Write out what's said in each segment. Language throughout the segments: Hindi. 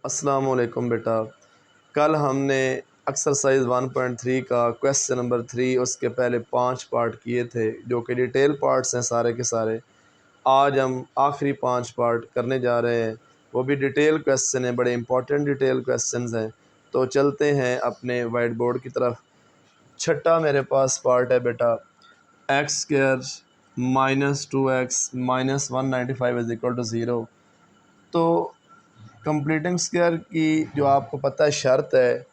अस्सलाम वालेकुम बेटा। कल हमने एक्सरसाइज 1.3 का क्वेश्चन नंबर 3 उसके पहले 5 पार्ट किए थे जो कि डिटेल पार्ट्स हैं सारे के सारे। आज हम आखिरी 5 पार्ट करने जा रहे हैं, वो भी डिटेल क्वेश्चन हैं, बड़े इंपॉर्टेंट डिटेल क्वेश्चंस हैं। तो चलते हैं अपने वाइट बोर्ड की तरफ। छठा मेरे पास पार्ट है बेटा, x square minus 2x minus 195 is equal to 0। तो कंप्लीटिंग स्क्वायर की जो आपको पता है शर्त है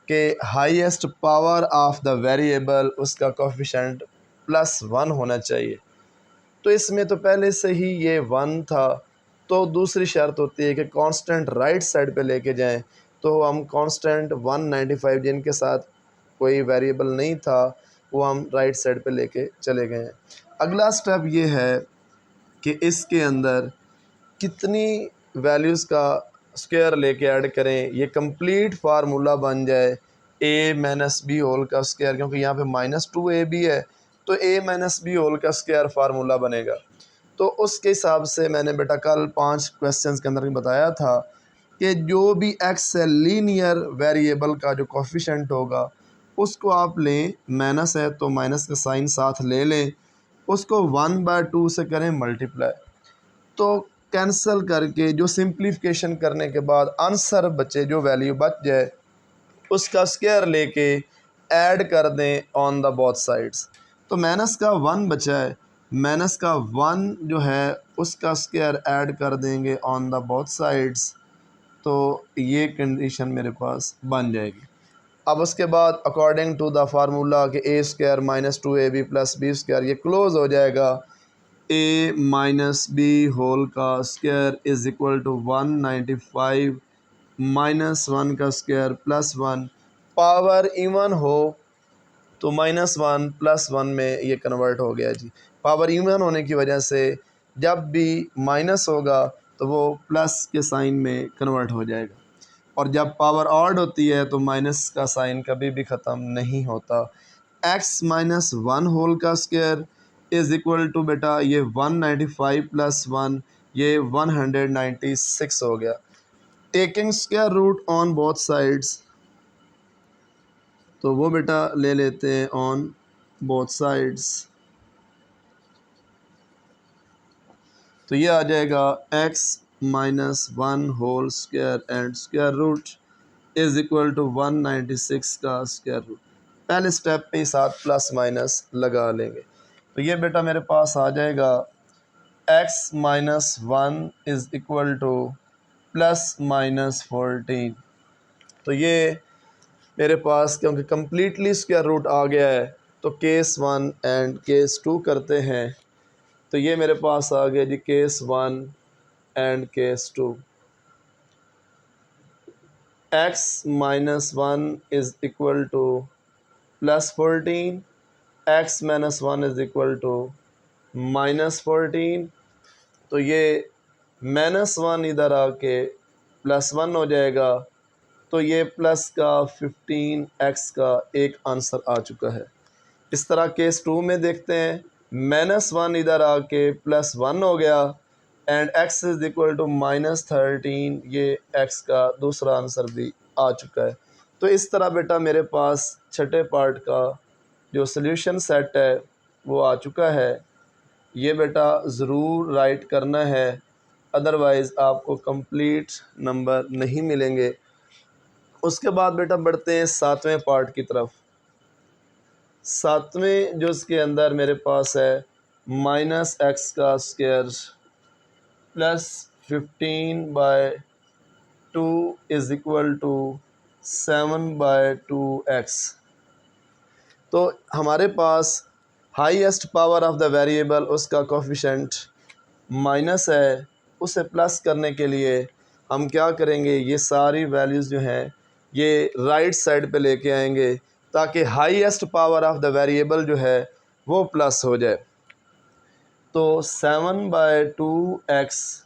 कि highest power of the variable उसका कोफिशिएंट +1 होना चाहिए। तो इसमें तो पहले से ही ये 1 था, तो दूसरी शर्त होती है कि कांस्टेंट राइट साइड पे लेके जाएं। तो हम कांस्टेंट 195 जिनके साथ कोई वेरिएबल नहीं था वो हम राइट साइड पे लेके चले गए हैं। अगला स्टेप ये है कि इसके अंदर कितनी वैल्यूज़ का स्क्वायर लेके ऐड करें, ये कंप्लीट फार्मूला बन जाए a माइनस बी होल का स्क्वायर, क्योंकि यहाँ पे -2ab है तो a माइनस बी होल का स्क्वायर फार्मूला बनेगा। तो उसके हिसाब से मैंने बेटा कल 5 क्वेश्चंस के अंदर बताया था कि जो भी x है लीनियर वेरिएबल का जो कोफिशिएंट होगा उसको आप लें, माइनस है तो माइनस का साइन साथ ले लें, उसको 1/2 से करें मल्टीप्लाई। तो कैंसिल करके जो सिंप्लीफिकेशन करने के बाद आंसर बचे, जो वैल्यू बच जाए उसका स्क्वायर लेके ऐड कर दें ऑन द बोथ साइड्स। तो माइनस का 1 बचा है, माइनस का 1 जो है उसका स्क्वायर ऐड कर देंगे ऑन द बोथ साइड्स। तो ये कंडीशन मेरे पास बन जाएगी। अब उसके बाद अकॉर्डिंग टू द फार्मूला कि a square minus 2ab plus b square ये क्लोज हो जाएगा। a माइनस बी होल का square is equal to 195 minus 1 का स्क्वायर प्लस 1। पावर इवन हो तो -1 +1 में ये कन्वर्ट हो गया जी। पावर इवन होने की वजह से जब भी माइनस होगा तो वो प्लस के साइन में कन्वर्ट हो जाएगा, और जब पावर ऑड होती है तो माइनस का साइन कभी भी ख़त्म नहीं होता। x माइनस 1 होल का स्क्वायर इज़ इक्वल टू बेटा ये 195 प्लस 1 ये 196 हो गया। Taking square root on both sides, तो वो बेटा ले लेते हैं ऑन बोथ साइड्स। तो ये आ जाएगा x minus 1 whole square and square root is equal to 196 का स्क्वायर रूट। पहले स्टेप पे ही साथ प्लस माइनस लगा लेंगे। तो ये बेटा मेरे पास आ जाएगा x minus 1 is equal to +-14। तो ये मेरे पास क्योंकि कम्प्लीटली स्क्वायर रूट आ गया है तो केस 1 एंड केस 2 करते हैं। तो ये मेरे पास आ गया जी case 1 and case 2। x minus 1 is equal to +14, x minus 1 is equal to -14। तो ये -1 इधर आके +1 हो जाएगा। तो ये प्लस का 15x का एक आंसर आ चुका है। इस तरह केस 2 में देखते हैं, -1 इधर आके +1 हो गया and x is equal to -13, ये x का दूसरा आंसर भी आ चुका है। तो इस तरह बेटा मेरे पास छठे पार्ट का जो सल्यूशन सेट है वो आ चुका है। ये बेटा ज़रूर राइट करना है, अदरवाइज़ आपको कंप्लीट नंबर नहीं मिलेंगे। उसके बाद बेटा बढ़ते हैं सातवें पार्ट की तरफ। सातवें जो इसके अंदर मेरे पास है -x का square plus 15/2 is equal to 7/2x। तो हमारे पास highest power of the variable उसका कोफिशिएंट माइनस है, उसे प्लस करने के लिए हम क्या करेंगे, ये सारी वैल्यूज़ जो हैं ये राइट साइड पे लेके आएंगे ताकि highest power of the variable जो है वो प्लस हो जाए। तो 7/2x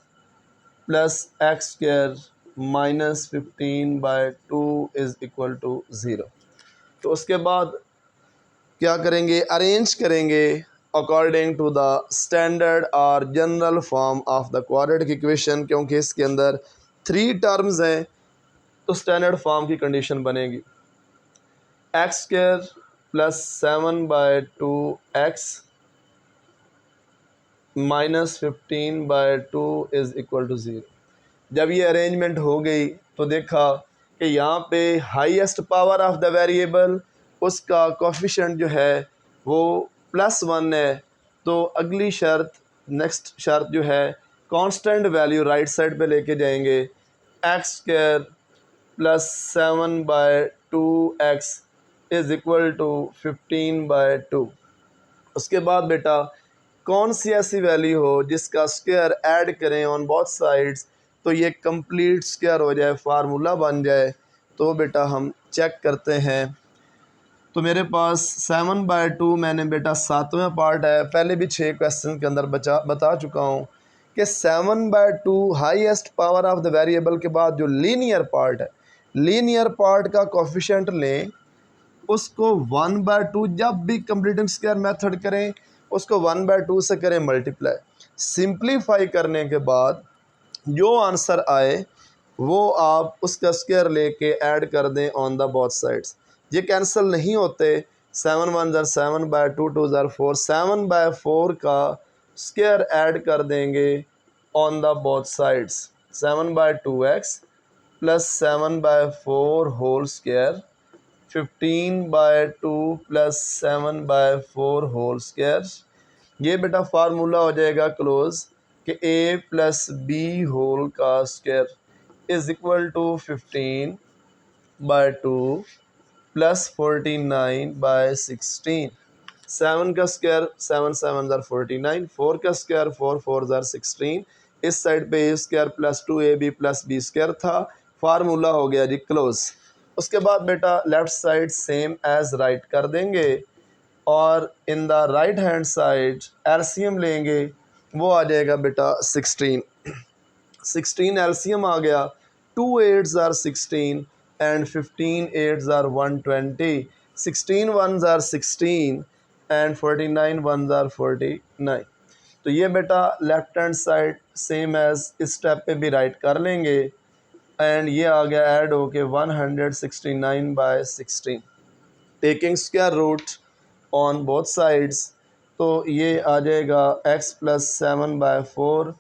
plus x square minus 15/2 is equal to 0। तो उसके बाद क्या करेंगे, अरेंज करेंगे अकॉर्डिंग टू द स्टैंडर्ड और general form of the quadratic equation, क्योंकि इसके अंदर 3 टर्म्स हैं तो स्टैंडर्ड फॉर्म की कंडीशन बनेगी x square plus 7/2x minus 15/2 is equal to 0। जब ये अरेंजमेंट हो गई तो देखा कि यहाँ पे highest power of the variable उसका कोफिशिएंट जो है वो +1 है। तो अगली शर्त नेक्स्ट शर्त जो है कांस्टेंट वैल्यू राइट साइड पे लेके जाएंगे x square plus 7/2x is equal to 15/2। उसके बाद बेटा कौन सी ऐसी वैल्यू हो जिसका स्क्वायर ऐड करें ऑन बोथ साइड्स तो ये कंप्लीट स्क्वायर हो जाए, फार्मूला बन जाए। तो बेटा हम चेक करते हैं। तो मेरे पास 7/2 मैंने बेटा 7वां पार्ट है, पहले भी 6 क्वेश्चन के अंदर बता चुका हूँ कि 7/2 highest power of the variable के बाद जो लीनियर पार्ट है, लीनियर पार्ट का कोफिशिएंट लें, उसको 1/2 जब भी कंप्लीटिंग स्क्वायर मेथड करें उसको 1/2 से करें मल्टीप्लाई। सिंप्लीफाई करने के बाद जो आंसर आए वो आप उसका स्क्वायर लेके ऐड कर दें ऑन द बोथ साइड्स। ये कैंसिल नहीं होते। 7 1 ज़र 7/2 2 ज़र 4 7/4 का स्क्वायर ऐड कर देंगे on the both sides. 7/2x plus 7/4 whole square 15/2 plus 7/4 whole square. ये बेटा फार्मूला हो जाएगा क्लोज कि a प्लस बी होल का square is equal to 15/2 plus 49/16। 7 का स्क्वायर 7 7 ज़र 49, 4 का स्क्वायर 4 4 ज़र 16। इस साइड पे a square plus 2ab plus b square था। फार्मूला हो गया जी क्लोज। उसके बाद बेटा left side same as right कर देंगे और in the right hand side LCM लेंगे, वो आ जाएगा बेटा 16। 16 एलसीएम आ गया। 2 8 ज़र 16 एंड 15 8 ज़र 120। 16 1 ज़र 16 एंड 49 1 ज़र 49। तो ये बेटा left hand side same as इस स्टेप पे भी राइट कर लेंगे एंड ये आ गया ऐड होके 169/16 taking square root on both sides. तो ये आ जाएगा x plus 7/4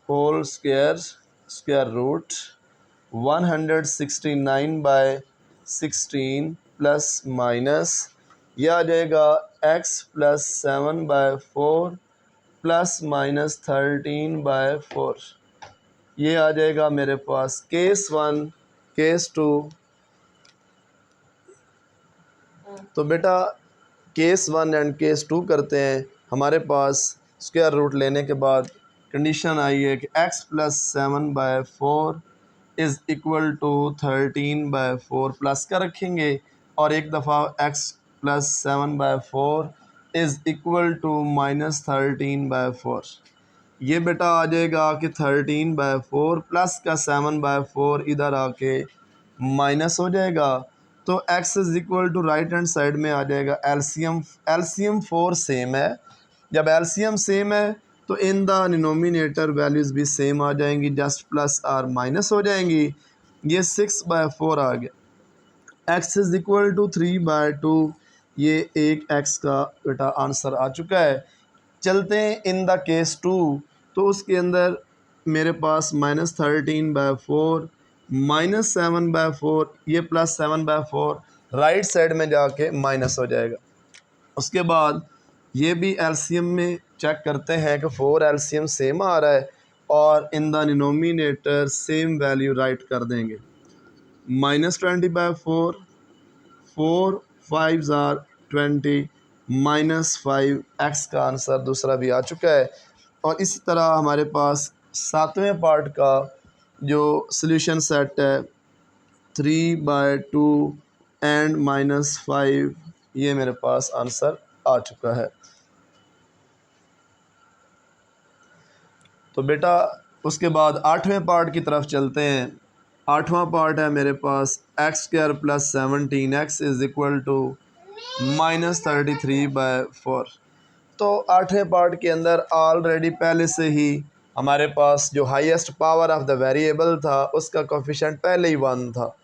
whole square root 169/16 plus minus यह आ जाएगा x प्लस 7/4 प्लस माइनस 13/4। ये आ जाएगा मेरे पास केस 1 केस 2। तो बेटा केस 1 एंड केस 2 करते हैं। हमारे पास स्क्वायर रूट लेने के बाद कंडीशन आई है कि x plus 7/4 is equal to 13/4 plus का रखेंगे और एक दफ़ा x plus 7/4 is equal to minus 13/4। ये बेटा आ जाएगा कि 13/4 प्लस का 7/4 इधर आके माइनस हो जाएगा। तो x is equal to right hand side में आ जाएगा एलसीएम। एलसीएम 4 सेम है। जब एलसीएम सेम है तो इन द डिनोमिनेटर वैल्यूज़ भी सेम आ जाएंगी, जस्ट प्लस और माइनस हो जाएंगी। ये 6/4 आ गया। x is equal to 3/2। ये एक x का बेटा आंसर आ चुका है। चलते हैं इन द केस 2। तो उसके अंदर मेरे पास -13/4 -7/4 ये प्लस 7/4 राइट साइड में जाके माइनस हो जाएगा। उसके बाद ये भी एलसीएम में चेक करते हैं कि 4 एलसीएम सेम आ रहा है और in the denominator same value right कर देंगे। -20/4 4 5 ज़ार 20 -5 x का आंसर दूसरा भी आ चुका है। और इसी तरह हमारे पास 7वें पार्ट का जो सॉल्यूशन सेट है 3/2 एंड -5 ये मेरे पास आंसर आ चुका है। तो बेटा उसके बाद 8वें पार्ट की तरफ चलते हैं। 8वां पार्ट है मेरे पास x² plus 17x is equal to -33/4। तो 8वें पार्ट के अंदर ऑलरेडी पहले से ही हमारे पास जो highest power of the variable था उसका कोफिशिएंट पहले ही 1 था।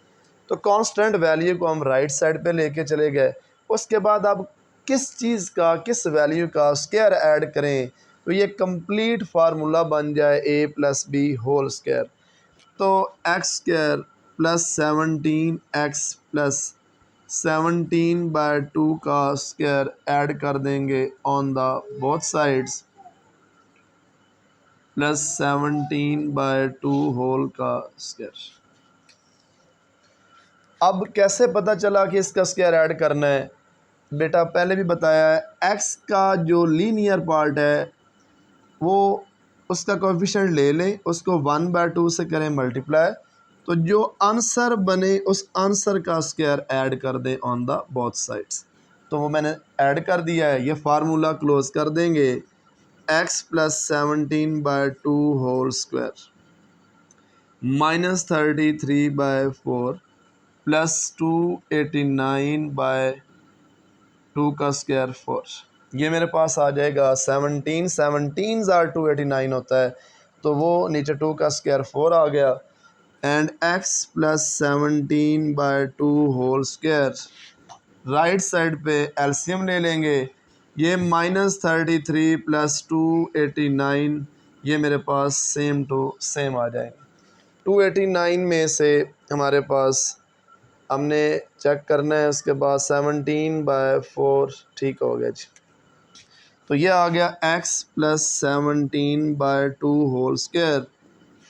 तो कांस्टेंट वैल्यू को हम राइट साइड पे लेके चले गए। उसके बाद अब किस चीज़ का, किस वैल्यू का स्क्वायर ऐड करें तो ये कंप्लीट फार्मूला बन जाए a plus B whole square. तो X square plus 17x plus 17/2 का स्क्वायर ऐड कर देंगे on the both sides, plus 17/2 whole का स्क्वायर। अब कैसे पता चला कि इसका स्क्वायर ऐड करना है? बेटा पहले भी बताया है, एक्स का जो लीनियर पार्ट है वो उसका कोएफिशिएंट ले लें, उसको 1/2 से करें मल्टीप्लाई, तो जो आंसर बने उस आंसर का स्क्वायर ऐड कर दें ऑन द बोथ साइड्स। तो वो मैंने ऐड कर दिया है। ये फार्मूला क्लोज कर देंगे, x plus 17/2 whole square minus 33/4 plus 289/2 का स्क्वायर 4। ये मेरे पास आ जाएगा 17, 17 ज़ार 289 होता है, तो वो नीचे 2 का स्क्वायर 4 आ गया। And x plus 17/2 whole square, right side पे एलसीएम ले लेंगे। ये माइनस 33 प्लस 289, ये मेरे पास सेम टू सेम आ जाएंगे। 289 में से हमारे पास हमने चेक करना है, उसके बाद 17/4 ठीक हो गया जी। तो ये आ गया x प्लस 17/2 होल स्क्वायर,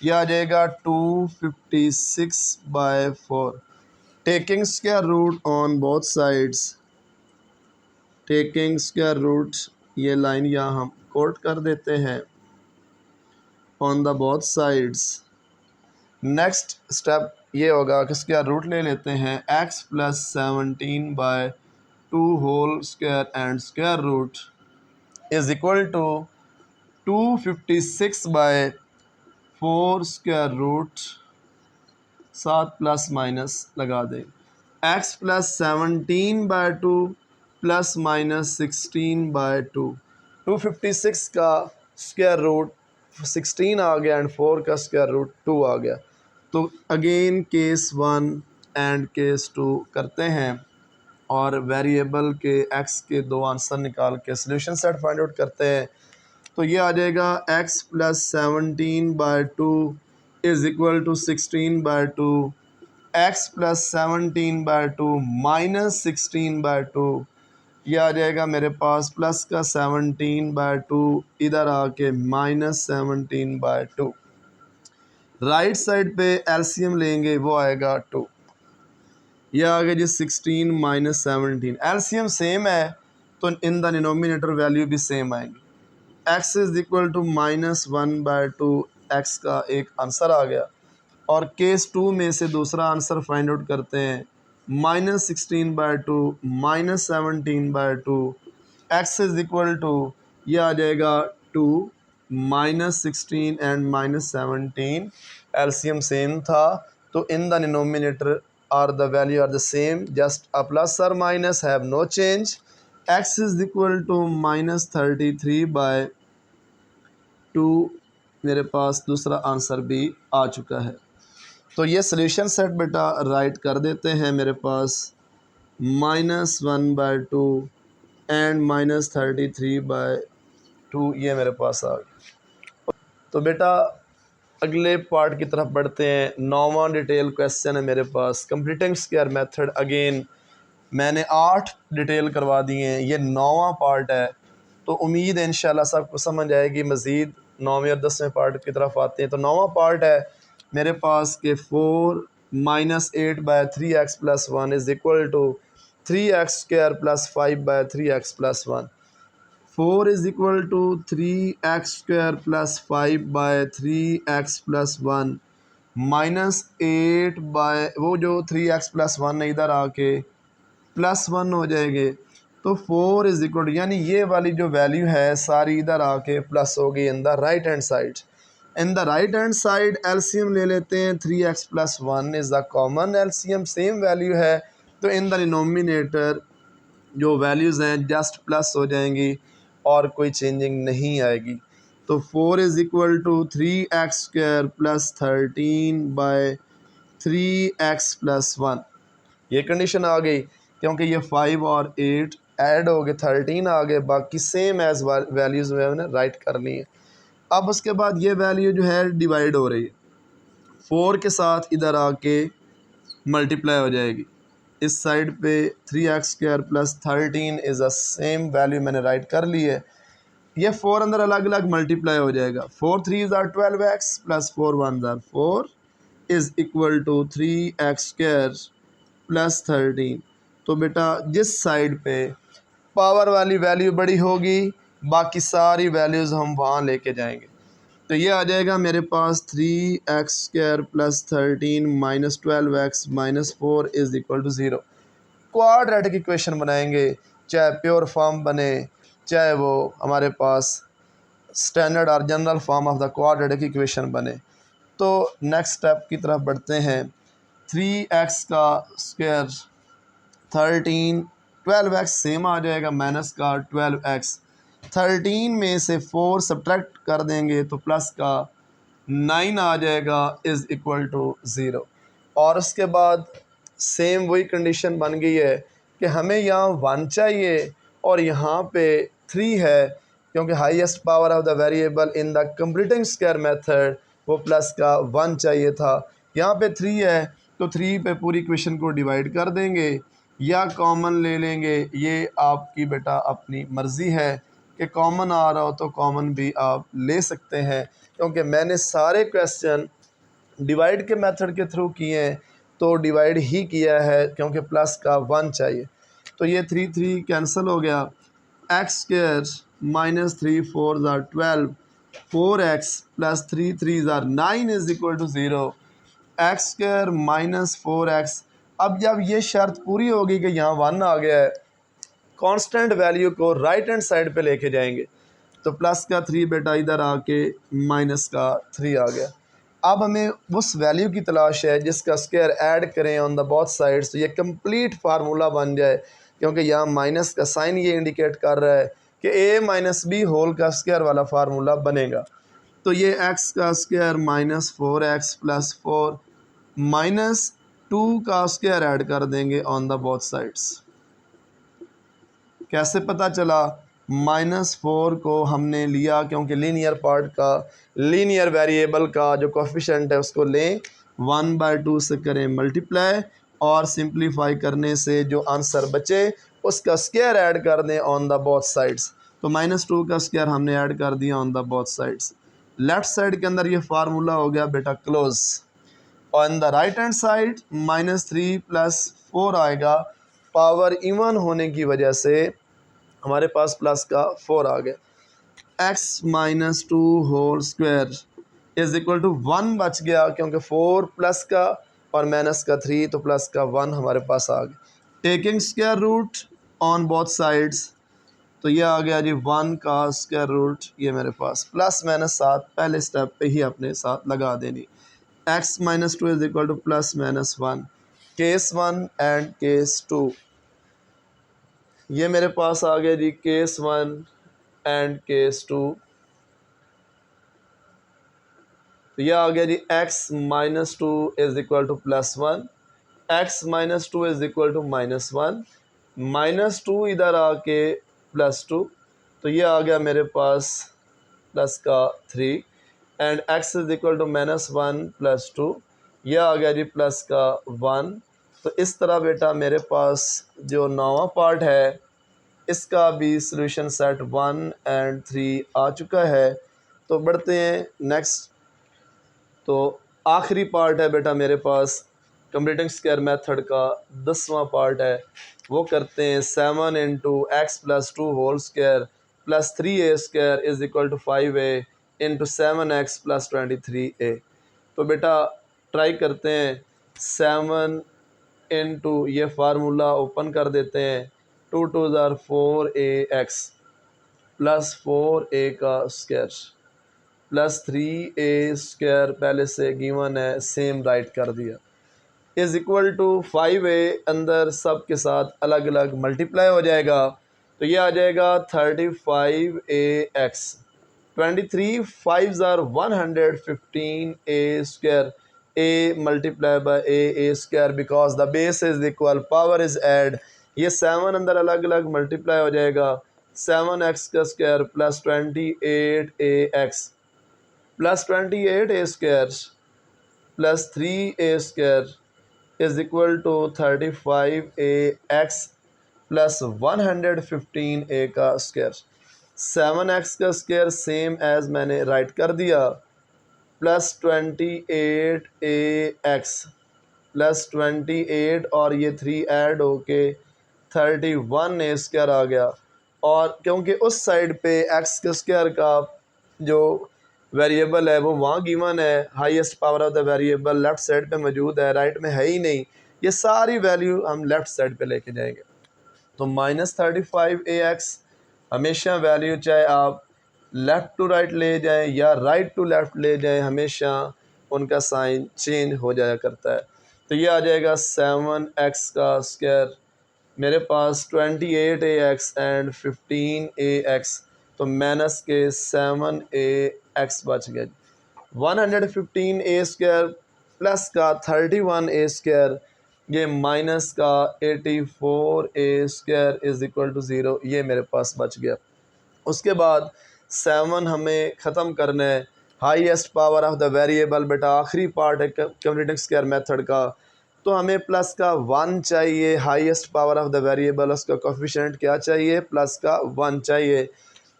यह आ जाएगा 256/4। Taking square root on both sides, taking square root, ये लाइन यहाँ हम कोट कर देते हैं on the both sides. Next step ये होगा कि स्क्वायर रूट ले लेते हैं, x plus 17/2 whole square and square root is equal to 256/4 square root, साथ प्लस माइनस लगा दें, x प्लस 17/2 प्लस माइनस 16/2। 256 का स्क्वायर रूट 16 आ गया एंड 4 का स्क्वायर रूट 2 आ गया। तो अगेन केस 1 एंड केस 2 करते हैं और वेरिएबल के x के दो आंसर निकाल के सॉल्यूशन सेट फाइंड आउट करते हैं। तो ये आ जाएगा x plus 17/2 is equal to 16/2, x plus 17/2 minus 16/2, ये आ जाएगा मेरे पास प्लस का 17/2 इधर आके माइनस 17/2। राइट साइड पे एलसीएम लेंगे, वो आएगा 2। यह आ गया जी 16 माइनस 17। एलसीएम सेम है तो इन द डिनोमिनेटर वैल्यू भी सेम आएंगी। x इज इक्वल टू -1/2, एक्स का एक आंसर आ गया। और केस 2 में से दूसरा आंसर फाइंड आउट करते हैं, -16/2 minus 17/2, x is equal to, ये आ जाएगा 2 -16 एंड -17। एलसीएम सेम था तो in the denominator are the value are the same, just a plus और minus, have no change. x is equal to -33/2, मेरे पास दूसरा आंसर भी आ चुका है। तो ये सॉल्यूशन सेट बेटा राइट कर देते हैं, मेरे पास -1/2 एंड -33/2 ये मेरे पास आ गया। तो बेटा अगले पार्ट की तरफ बढ़ते हैं। 9वां डिटेल क्वेश्चन है मेरे पास, कंप्लीटिंग स्क्वायर मेथड। अगेन मैंने 8 डिटेल करवा दिए हैं, ये 9वां पार्ट है। तो उम्मीद है इंशाल्लाह सबको समझ आएगी। मज़ीद 9वें और 10वें पार्ट की तरफ आते हैं। तो 9वां पार्ट है मेरे पास के 4 - 8/3x + 1 is equal to 3x² + 5/3x + 1। 4 is equal to 3x² + 5/3x + 1 -8 by वो जो 3x + 1 इधर आके +1 हो जाएंगे। तो 4 इज़ इक्वल टू, यानी ये वाली जो वैल्यू है सारी इधर आके प्लस होगी इन the right hand side. In the right hand side LCM ले लेते हैं, 3x + 1 is the common LCM, same value है। तो इन द डिनोमिनेटर जो वैल्यूज़ हैं जस्ट प्लस हो जाएंगी और कोई चेंजिंग नहीं आएगी। तो 4 is equal to 3x² + 13/3 3x+1। ये कंडीशन आ गई क्योंकि ये 5 और 8 ऐड हो गए 13 आ गए, बाकी सेम एज वैल्यूज़ में हमने राइट करनी है। अब उसके बाद ये वैल्यू जो है डिवाइड हो रही है, 4 के साथ इधर आके मल्टीप्लाई हो जाएगी। इस साइड पे 3x² + 13 is the same value मैंने राइट कर ली है। ये 4 अंदर अलग अलग मल्टीप्लाई हो जाएगा। 4 3s are 12x + 4 1s are 4 is equal to 3x² + 13। तो बेटा जिस साइड पे पावर वाली वैल्यू बड़ी होगी बाकी सारी वैल्यूज़ हम वहाँ लेके जाएंगे। तो ये आ जाएगा मेरे पास 3x² + 13 - 12x - 4 is equal to 0। Quadratic equation बनाएंगे, चाहे प्योर फॉर्म बने चाहे वो हमारे पास स्टैंडर्ड और general form of the quadratic equation बने। तो नेक्स्ट स्टेप की तरफ बढ़ते हैं। 3x² 13 12x सेम आ जाएगा माइनस का 12x। 13 में से 4 सब्ट्रैक्ट कर देंगे तो प्लस का 9 आ जाएगा इज़ इक्वल टू 0। और उसके बाद सेम वही कंडीशन बन गई है कि हमें यहाँ 1 चाहिए और यहाँ पे 3 है, क्योंकि highest power of the variable in the completing square method वो प्लस का 1 चाहिए था। यहाँ पे 3 है तो 3 पे पूरी इक्वेशन को डिवाइड कर देंगे या कॉमन ले लेंगे। ये आपकी बेटा अपनी मर्ज़ी है कि कॉमन आ रहा हो तो कॉमन भी आप ले सकते हैं, क्योंकि मैंने सारे क्वेश्चन डिवाइड के मेथड के थ्रू किए हैं तो डिवाइड ही किया है क्योंकि प्लस का 1 चाहिए। तो ये 3 3 कैंसिल हो गया। x² - 3 4s are 12 4x + 3 3s are 9 is equal to 0। x² - 4x। अब जब ये शर्त पूरी होगी कि यहाँ 1 आ गया है, कांस्टेंट वैल्यू को राइट हैंड साइड पे लेके जाएंगे तो प्लस का 3 बेटा इधर आके माइनस का 3 आ गया। अब हमें उस वैल्यू की तलाश है जिसका स्क्वायर ऐड करें ऑन द बोथ साइड्स तो ये कंप्लीट फार्मूला बन जाए, क्योंकि यहाँ माइनस का साइन ये इंडिकेट कर रहा है कि a - b होल का स्क्वायर वाला फार्मूला बनेगा। तो ये x² - 4x + 4 -2 का स्क्वायर ऐड कर देंगे ऑन द बोथ साइड्स। कैसे पता चला? -4 को हमने लिया क्योंकि लीनियर पार्ट का लीनियर वेरिएबल का जो कोफिशिएंट है उसको लें 1/2 से करें मल्टीप्लाई और सिंप्लीफाई करने से जो आंसर बचे उसका स्क्वायर ऐड कर दें ऑन द बोथ साइड्स। तो -2 का स्क्वायर हमने ऐड कर दिया on the both sides. Left side के अंदर ये फार्मूला हो गया बेटा close. On the right hand side -3 + 4 आएगा, पावर इवन होने की वजह से हमारे पास प्लस का 4 आ गया। x - 2 whole square is equal to 1 बच गया क्योंकि 4 प्लस का और माइनस का 3 तो प्लस का 1 हमारे पास आ गया। Taking square root on both sides तो ये आ गया जी 1 का स्क्वायर रूट। ये मेरे पास प्लस माइनस 7 पहले स्टेप पे ही अपने साथ लगा देनी। x - 2 is equal to +-1। Case 1 and case 2। ये मेरे पास आ गया जी केस 1 एंड केस 2। तो यह आ गया जी x - 2 is equal to +1, x - 2 is equal to -1, -2 इधर आके +2 तो ये आ गया मेरे पास प्लस का 3 and x is equal to -1 + 2 यह आ गया जी प्लस का 1। तो इस तरह बेटा मेरे पास जो 9वां पार्ट है इसका भी सॉल्यूशन सेट 1 एंड 3 आ चुका है। तो बढ़ते हैं नेक्स्ट। तो आखिरी पार्ट है बेटा मेरे पास कंप्लीटिंग स्क्वायर मेथड का 10वां पार्ट है, वो करते हैं 7 × x + 2 whole square + 3a² is equal to 5a × 7x + 23a। तो बेटा ट्राई करते हैं। 7 ये फार्मूला ओपन कर देते हैं, 2 2s are 4ax + 4a का स्क्वायर + 3a² पहले से गिवन है सेम राइट कर दिया इज़ इक्वल टू 5a अंदर सब के साथ अलग अलग मल्टीप्लाई हो जाएगा तो ये आ जाएगा 35ax। 23 5s are 115a² a multiply by A square because the base is equal, power is add. ये 7 अंदर अलग अलग मल्टीप्लाई हो जाएगा, 7x का square plus 28ax plus 28a square plus 3a square is equal to 35ax plus 115a का स्क्वायर। 7x का स्क्वायर सेम एज मैंने राइट कर दिया, प्लस 28ax प्लस 28 और ये 3 ऐड होके 31a स्क्वायर आ गया। और क्योंकि उस साइड पे x के स्क्वायर का जो वेरिएबल है वो वहाँ गिवन है, highest power of the variable left side पे मौजूद है, राइट में है ही नहीं। ये सारी वैल्यू हम लेफ़्ट साइड पे लेके जाएंगे। तो -35ax हमेशा वैल्यू चाहे आप लेफ़्ट टू राइट ले जाएं या राइट टू लेफ़्ट ले जाएं, हमेशा उनका साइन चेंज हो जाया करता है। तो ये आ जाएगा 7x का स्क्वायर, मेरे पास 28ax एंड 15ax, तो माइनस के 7ax बच गया। 115a स्क्वायर प्लस का 31a स्क्वायर, ये माइनस का 84a square is equal to 0, ये मेरे पास बच गया। उसके बाद 7 हमें ख़त्म करना है, highest power of the variable, बेटा आखिरी पार्ट है कम्प्लीटिंग स्क्वायर मेथड का। तो हमें प्लस का 1 चाहिए, highest power of the variable, उसका कोफिशिएंट क्या चाहिए, प्लस का 1 चाहिए।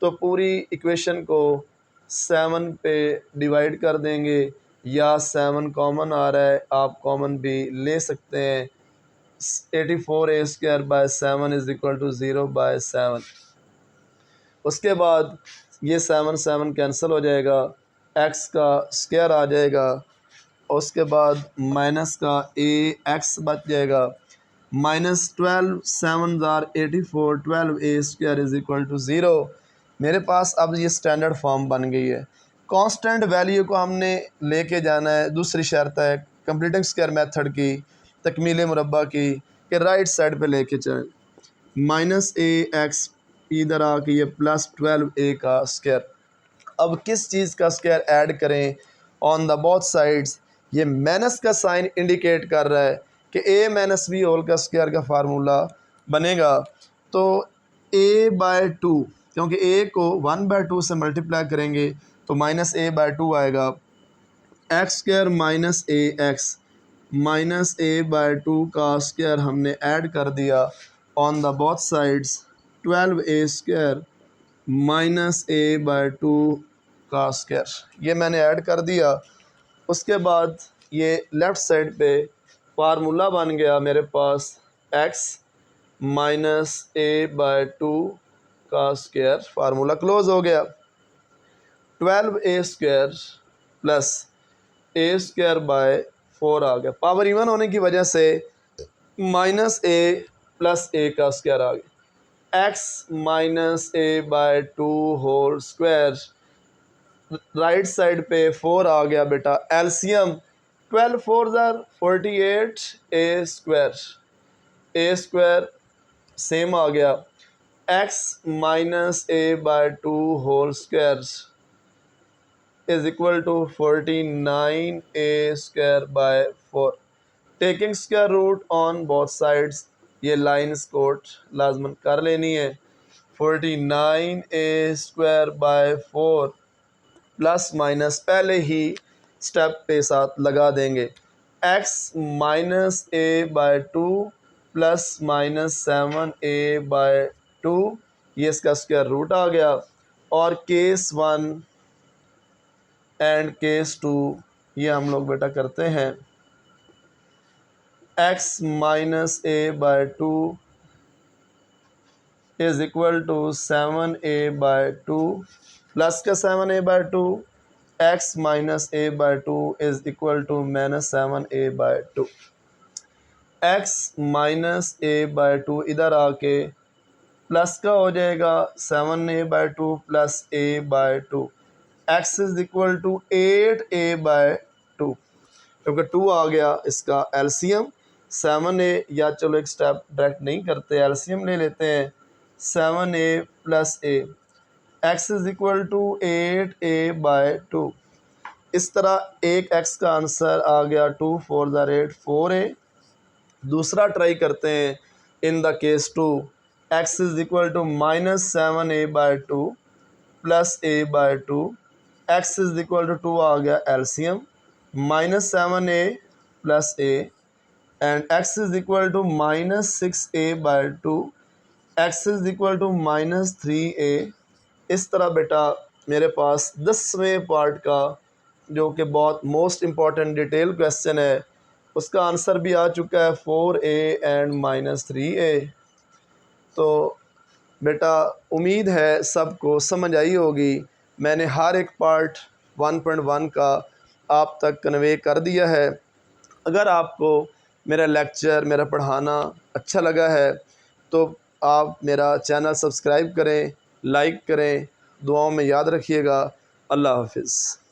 तो पूरी इक्वेशन को 7 पे डिवाइड कर देंगे, या 7 कॉमन आ रहा है, आप कॉमन भी ले सकते हैं। 84a square by 7 is equal to 0/7। उसके बाद ये 7 कैंसिल हो जाएगा, x का स्क्वायर आ जाएगा, उसके बाद माइनस का ax बच जाएगा, -12 7 84, 12a square is equal to 0। मेरे पास अब ये स्टैंडर्ड फॉर्म बन गई है। कांस्टेंट वैल्यू को हमने लेके जाना है, दूसरी शर्त है कंप्लीटिंग स्क्वायर मेथड की, तकमील मुरब्बा की, कि राइट साइड पे लेके चलें। -ax इधर आके ये +12a का स्क्वायर। अब किस चीज़ का स्क्वायर ऐड करें ऑन द बोथ साइड्स, ये माइनस का साइन इंडिकेट कर रहा है कि a-b होल का स्क्वायर का फार्मूला बनेगा। तो a/2, क्योंकि a को 1/2 से मल्टीप्लाई करेंगे तो -a/2 आएगा, x स्क्वायर -ax -a/2 का स्क्वायर हमने ऐड कर दिया on the both sides, 12a square -a/2 का स्क्वायर, ये मैंने ऐड कर दिया। उसके बाद ये लेफ़्ट साइड पे फार्मूला बन गया मेरे पास, x -a/2 का स्क्वायर, फार्मूला क्लोज हो गया। 12a square plus a square by 4 आ गया, पावर इवन होने की वजह से -a प्लस a का स्क्वायर आ गया, x -a/2 whole square, right side पे 4 आ गया बेटा, एलसीएम 12 4 48, a स्क्वायर सेम आ गया, x -a/2 whole square is equal to 49a square by 4। Taking square root on both sides, ये लाइन्स कोट लाजमन कर लेनी है। 49a square by 4 plus minus पहले ही स्टेप पे साथ लगा देंगे, x -a/2 प्लस -7a/2, ये इसका स्क्वायर रूट आ गया। और केस 1 एंड केस 2 ये हम लोग बेटा करते हैं, x -a/2 is equal to 7a/2 plus का 7a/2, x -a/2 is equal to -7a/2। x -a/2 इधर आके प्लस का हो जाएगा 7a/2 plus a/2, x is equal to 8a/2, क्योंकि 2 आ गया इसका एलसीएम 7a, या चलो एक स्टेप डायरेक्ट नहीं करते, एलसीएम ले लेते हैं, 7a plus a, x is equal to 8a/2, इस तरह एक x का आंसर आ गया 2 4 द रेट 4a। दूसरा ट्राई करते हैं। In the case 2 x is equal to -7a/2 plus a/2, x is equal to 2 आ गया LCM -7a plus a and x is equal to -6a/2, x is equal to -3a। इस तरह बेटा मेरे पास 10वें पार्ट का जो कि बहुत मोस्ट इम्पॉर्टेंट डिटेल क्वेश्चन है उसका आंसर भी आ चुका है 4a एंड -3a। तो बेटा उम्मीद है सबको समझ आई होगी। मैंने हर एक पार्ट 1.1 का आप तक कन्वे कर दिया है। अगर आपको मेरा लेक्चर मेरा पढ़ाना अच्छा लगा है तो आप मेरा चैनल सब्सक्राइब करें, लाइक करें, दुआओं में याद रखिएगा। अल्लाह हाफिज़।